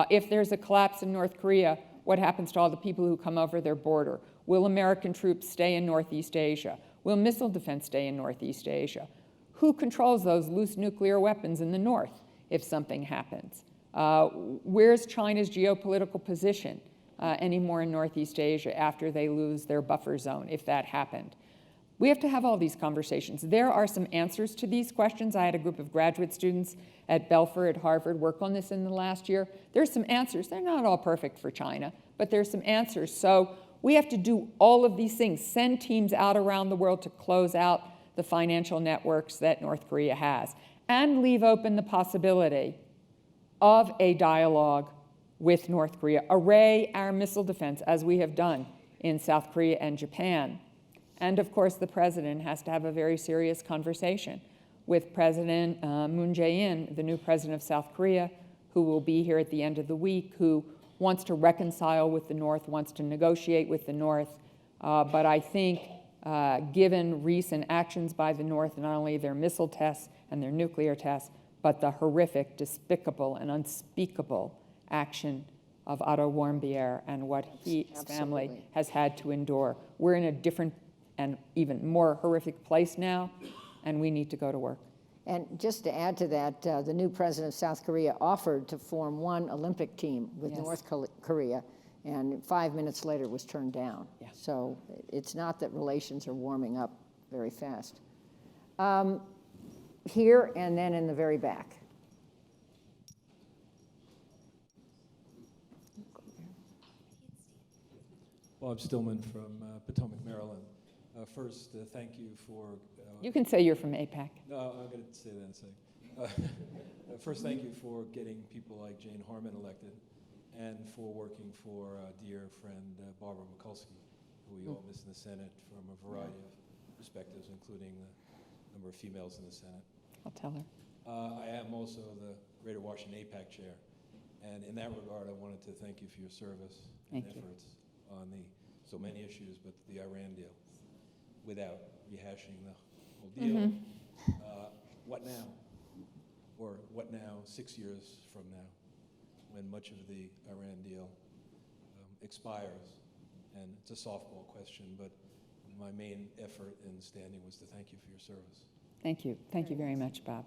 If there's a collapse in North Korea, what happens to all the people who come over their border? Will American troops stay in Northeast Asia? Will missile defense stay in Northeast Asia? Who controls those loose nuclear weapons in the north if something happens? Where's China's geopolitical position? anymore in Northeast Asia after they lose their buffer zone, if that happened. We have to have all these conversations. There are some answers to these questions. I had a group of graduate students at Belfer at Harvard work on this in the last year. There's some answers. They're not all perfect for China, but there's some answers. So we have to do all of these things, send teams out around the world to close out the financial networks that North Korea has, and leave open the possibility of a dialogue with North Korea, array our missile defense, as we have done in South Korea and Japan. And of course, the president has to have a very serious conversation with President Moon Jae-in, the new president of South Korea, who will be here at the end of the week, who wants to reconcile with the North, wants to negotiate with the North. But I think given recent actions by the North, not only their missile tests and their nuclear tests, but the horrific, despicable, and unspeakable action of Otto Warmbier and what his family has had to endure. We're in a different and even more horrific place now, and we need to go to work. And just to add to that, the new president of South Korea offered to form one Olympic team with North Korea, and 5 minutes later was turned down. Yeah. So it's not that relations are warming up very fast. Here and then in the very back. Bob Stillman from Potomac, Maryland. First, thank you for... You can say you're from APAC. No, I'm going to say that in a second. First, thank you for getting people like Jane Harman elected and for working for dear friend Barbara Mikulski, who we all miss in the Senate from a variety of perspectives, including the number of females in the Senate. I'll tell her. I am also the Greater Washington APAC chair, and in that regard, I wanted to thank you for your service and efforts on so many issues, but the Iran deal, without rehashing the whole deal. What now? Or what now 6 years from now, when much of the Iran deal expires? And it's a softball question, but my main effort in standing was to thank you for your service. Thank you. Thank you very much, Bob.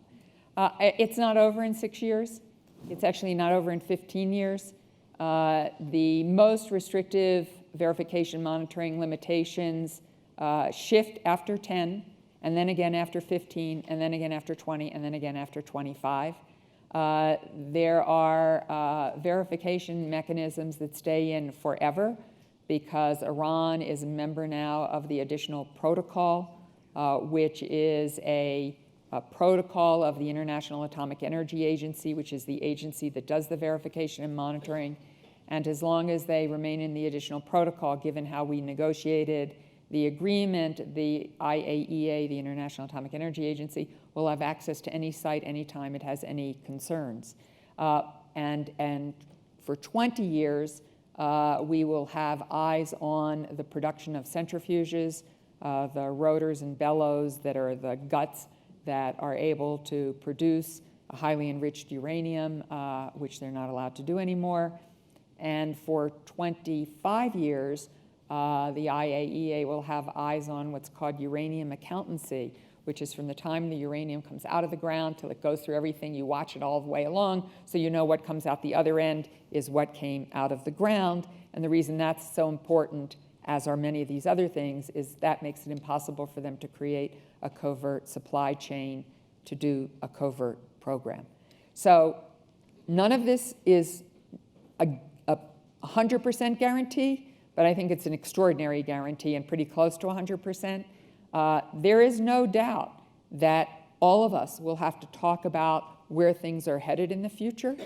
It's not over in 6 years. It's actually not over in 15 years. The most restrictive verification monitoring limitations shift after 10, and then again after 15, and then again after 20, and then again after 25. There are verification mechanisms that stay in forever because Iran is a member now of the additional protocol, which is a protocol of the International Atomic Energy Agency, which is the agency that does the verification and monitoring. And as long as they remain in the additional protocol, given how we negotiated the agreement, the IAEA, the International Atomic Energy Agency, will have access to any site anytime it has any concerns. And for 20 years, we will have eyes on the production of centrifuges, the rotors and bellows that are the guts that are able to produce a highly enriched uranium, which they're not allowed to do anymore. And for 25 years, the IAEA will have eyes on what's called uranium accountancy, which is from the time the uranium comes out of the ground till it goes through everything. You watch it all the way along, so you know what comes out the other end is what came out of the ground. And the reason that's so important, as are many of these other things, is that makes it impossible for them to create a covert supply chain to do a covert program. So none of this is a 100% guarantee, but I think it's an extraordinary guarantee and pretty close to 100%. There is no doubt that all of us will have to talk about where things are headed in the future.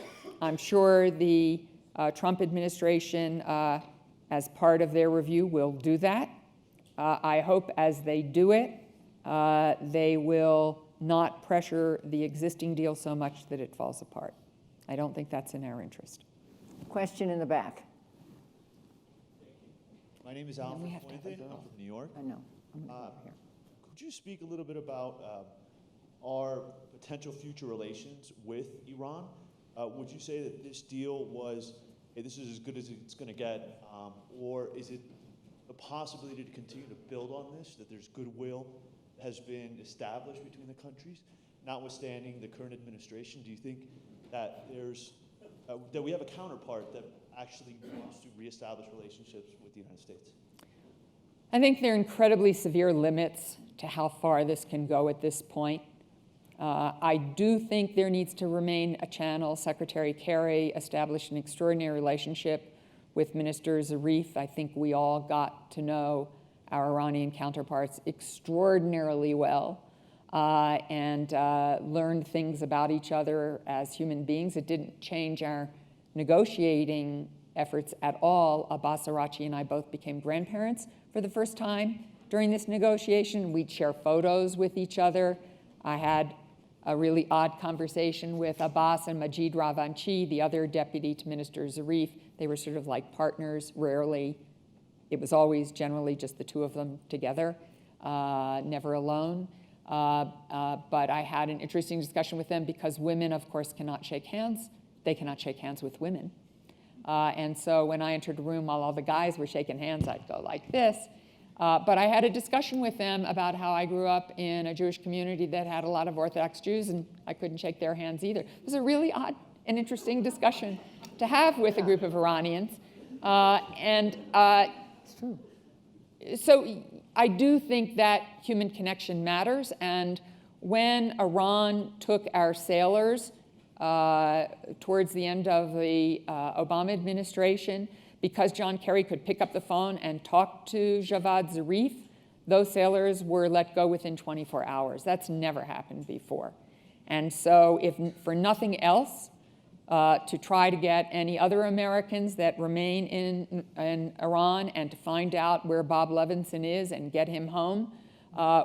I'm sure the Trump administration, as part of their review, will do that. I hope as they do it, they will not pressure the existing deal so much that it falls apart. I don't think that's in our interest. Question in the back. My name is Alfred Poynton. I'm from New York. I know. Here. Could you speak a little bit about our potential future relations with Iran? Would you say that this deal was, hey, this is as good as it's going to get, or is it a possibility to continue to build on this, that there's goodwill that has been established between the countries, notwithstanding the current administration? Do you think that there's that we have a counterpart that actually wants to reestablish relationships with the United States? I think there are incredibly severe limits to how far this can go at this point. I do think there needs to remain a channel. Secretary Kerry established an extraordinary relationship with Minister Zarif. I think we all got to know our Iranian counterparts extraordinarily well and learned things about each other as human beings. It didn't change our negotiating efforts at all. Abbas Arachi and I both became grandparents for the first time during this negotiation. We'd share photos with each other. I had a really odd conversation with Abbas and Majid Ravanchi, the other deputy to Minister Zarif. They were sort of like partners, rarely. It was always generally just the two of them together, never alone. But I had an interesting discussion with them because women, of course, cannot shake hands. They cannot shake hands with women. And so when I entered the room while all the guys were shaking hands, I'd go like this. But I had a discussion with them about how I grew up in a Jewish community that had a lot of Orthodox Jews, and I couldn't shake their hands either. It was a really odd and interesting discussion to have with a group of Iranians. It's true. So I do think that human connection matters, and when Iran took our sailors towards the end of the Obama administration, because John Kerry could pick up the phone and talk to Javad Zarif, those sailors were let go within 24 hours. That's never happened before. And so if for nothing else, to try to get any other Americans that remain in Iran and to find out where Bob Levinson is and get him home,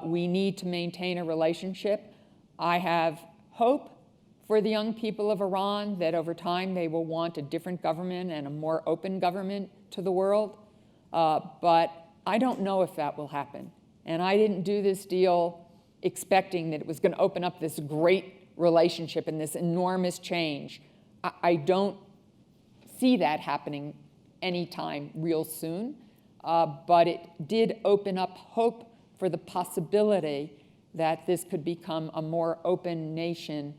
we need to maintain a relationship. I have hope for the young people of Iran that over time they will want a different government and a more open government to the world. But I don't know if that will happen. And I didn't do this deal expecting that it was going to open up this great relationship and this enormous change. I don't see that happening anytime real soon. But it did open up hope for the possibility that this could become a more open nation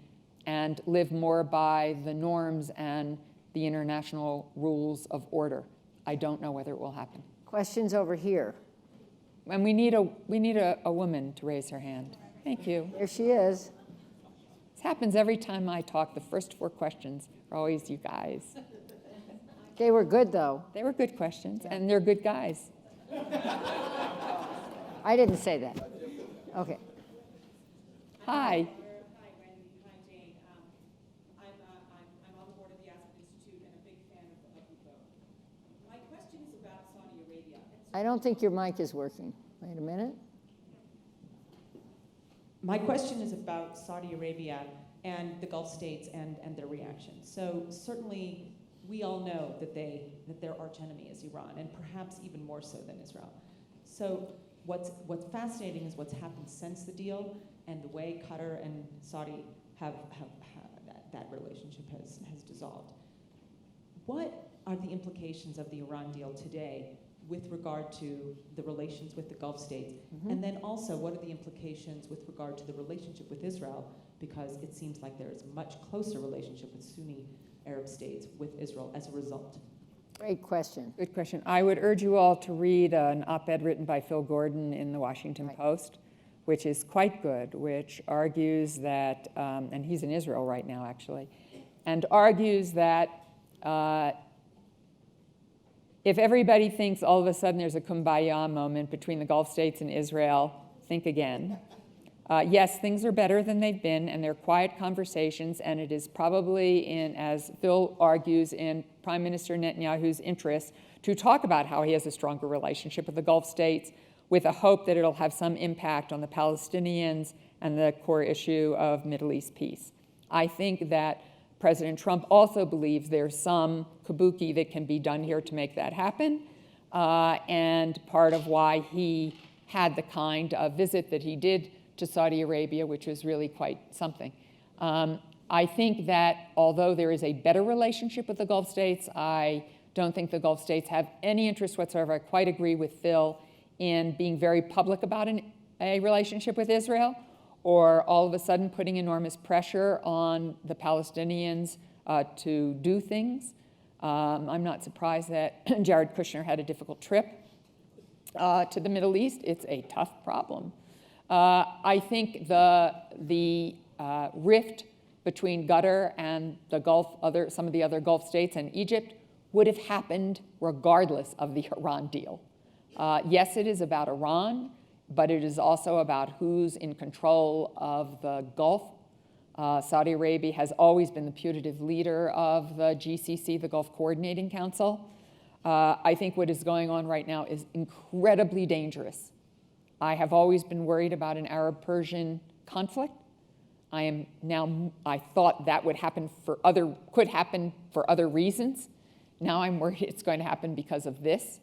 and live more by the norms and the international rules of order. I don't know whether it will happen. Questions over here. And we need a woman to raise her hand. Thank you. There she is. This happens every time I talk. The first 4 questions are always you guys. They were good, though. They were good questions, and they're good guys. I didn't say that. Okay. Hi. I don't think your mic is working. Wait a minute. My question is about Saudi Arabia and the Gulf states and their reaction. So certainly we all know that their arch enemy is Iran, and perhaps even more so than Israel. So what's fascinating is what's happened since the deal and the way Qatar and Saudi have that relationship has dissolved. What are the implications of the Iran deal today with regard to the relations with the Gulf states? Mm-hmm. And then also, what are the implications with regard to the relationship with Israel? Because it seems like there is a much closer relationship with Sunni Arab states with Israel as a result. Great question. Good question. I would urge you all to read an op-ed written by Phil Gordon in the Washington Post, which is quite good, which argues that, and he's in Israel right now, actually, and argues that if everybody thinks all of a sudden there's a kumbaya moment between the Gulf states and Israel, think again. Yes, things are better than they've been, and they're quiet conversations, and it is probably in, as Phil argues, in Prime Minister Netanyahu's interest to talk about how he has a stronger relationship with the Gulf states, with a hope that it'll have some impact on the Palestinians and the core issue of Middle East peace. I think that President Trump also believes there's some kabuki that can be done here to make that happen, and part of why he had the kind of visit that he did to Saudi Arabia, which was really quite something. I think that although there is a better relationship with the Gulf states, I don't think the Gulf states have any interest whatsoever. I quite agree with Phil in being very public about a relationship with Israel, or all of a sudden putting enormous pressure on the Palestinians to do things. I'm not surprised that Jared Kushner had a difficult trip to the Middle East. It's a tough problem. I think the rift between Qatar and the Gulf, some of the other Gulf states and Egypt would have happened regardless of the Iran deal. Yes, it is about Iran, but it is also about who's in control of the Gulf. Saudi Arabia has always been the putative leader of the GCC, the Gulf Coordinating Council. I think what is going on right now is incredibly dangerous. I have always been worried about an Arab-Persian conflict. I thought that could happen for other reasons. Now I'm worried it's going to happen because of this,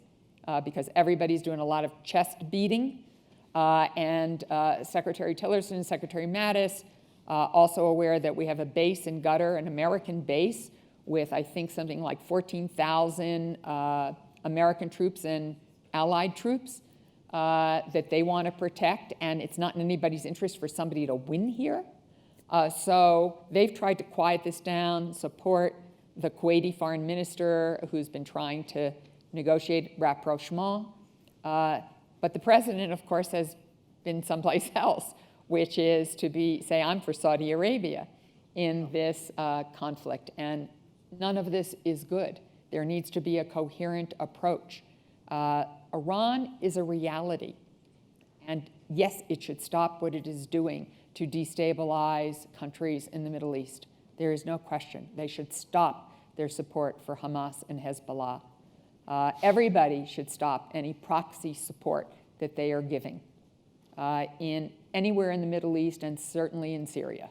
because everybody's doing a lot of chest beating. And Secretary Tillerson and Secretary Mattis also aware that we have a base in Qatar, an American base, with I think something like 14,000 American troops and allied troops that they want to protect, and it's not in anybody's interest for somebody to win here. So they've tried to quiet this down, support the Kuwaiti foreign minister who's been trying to negotiate rapprochement. But the president, of course, has been someplace else, which is to say, I'm for Saudi Arabia in this conflict. And none of this is good. There needs to be a coherent approach. Iran is a reality. And yes, it should stop what it is doing to destabilize countries in the Middle East. There is no question. They should stop their support for Hamas and Hezbollah. Everybody should stop any proxy support that they are giving anywhere in the Middle East, and certainly in Syria,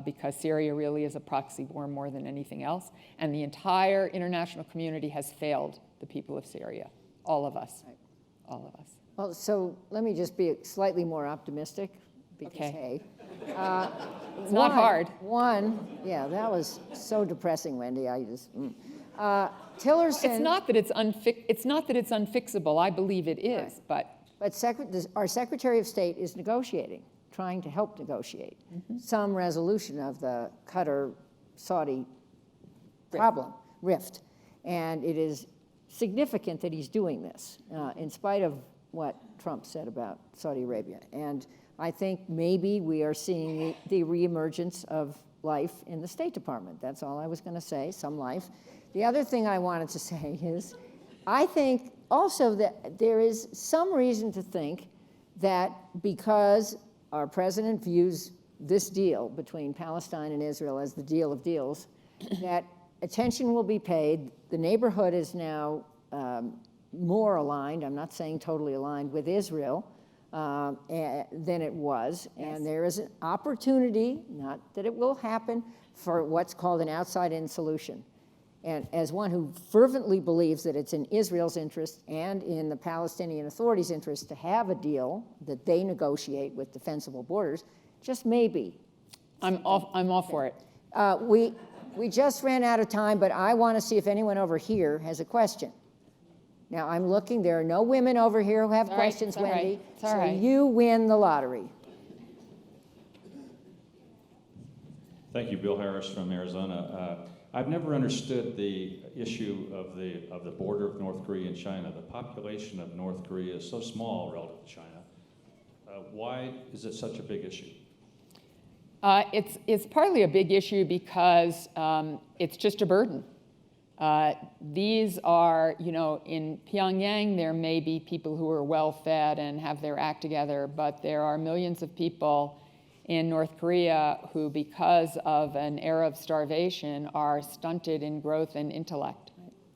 because Syria really is a proxy war more than anything else. And the entire international community has failed the people of Syria, all of us, all of us. Well, so let me just be slightly more optimistic, because, Okay. hey. It's not hard. Yeah, that was so depressing, Wendy. I just, Tillerson. It's not that it's unfixable. I believe it is, right. But our Secretary of State is negotiating, trying to help negotiate some resolution of the Qatar-Saudi problem, rift. And it is significant that he's doing this, in spite of what Trump said about Saudi Arabia. And I think maybe we are seeing the reemergence of life in the State Department. That's all I was going to say, some life. The other thing I wanted to say is, I think also that there is some reason to think that because our president views this deal between Palestine and Israel as the deal of deals, that attention will be paid. The neighborhood is now more aligned, I'm not saying totally aligned, with Israel than it was. Yes. And there is an opportunity, not that it will happen, for what's called an outside-in solution. And as one who fervently believes that it's in Israel's interest and in the Palestinian Authority's interest to have a deal that they negotiate with defensible borders, just maybe. I'm all for it. We just ran out of time, but I want to see if anyone over here has a question. Now, I'm looking. There are no women over here who have questions, Wendy. So you win the lottery. Thank you, Bill Harris from Arizona. I've never understood the issue of the border of North Korea and China. The population of North Korea is so small relative to China. Why is it such a big issue? It's partly a big issue because it's just a burden. These are, in Pyongyang, there may be people who are well-fed and have their act together, but there are millions of people in North Korea who, because of an era of starvation, are stunted in growth and intellect.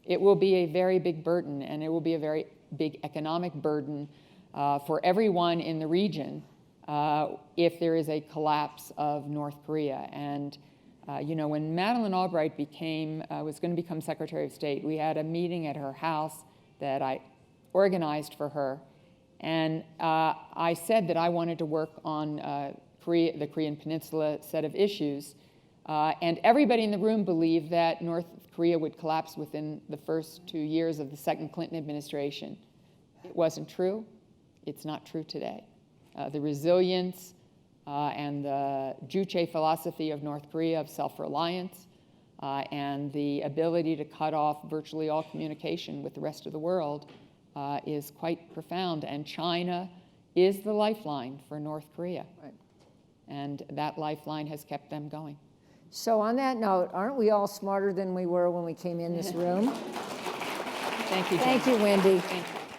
It will be a very big burden, and it will be a very big economic burden for everyone in the region if there is a collapse of North Korea. And when Madeleine Albright was going to become Secretary of State, we had a meeting at her house that I organized for her, and I said that I wanted to work on the Korean Peninsula set of issues, and everybody in the room believed that North Korea would collapse within the first 2 years of the second Clinton administration. It wasn't true. It's not true today. The resilience and the Juche philosophy of North Korea of self-reliance and the ability to cut off virtually all communication with the rest of the world is quite profound. And China is the lifeline for North Korea. Right. And that lifeline has kept them going. So on that note, aren't we all smarter than we were when we came in this room? Thank you, Jane. Thank you, Wendy. Thank you.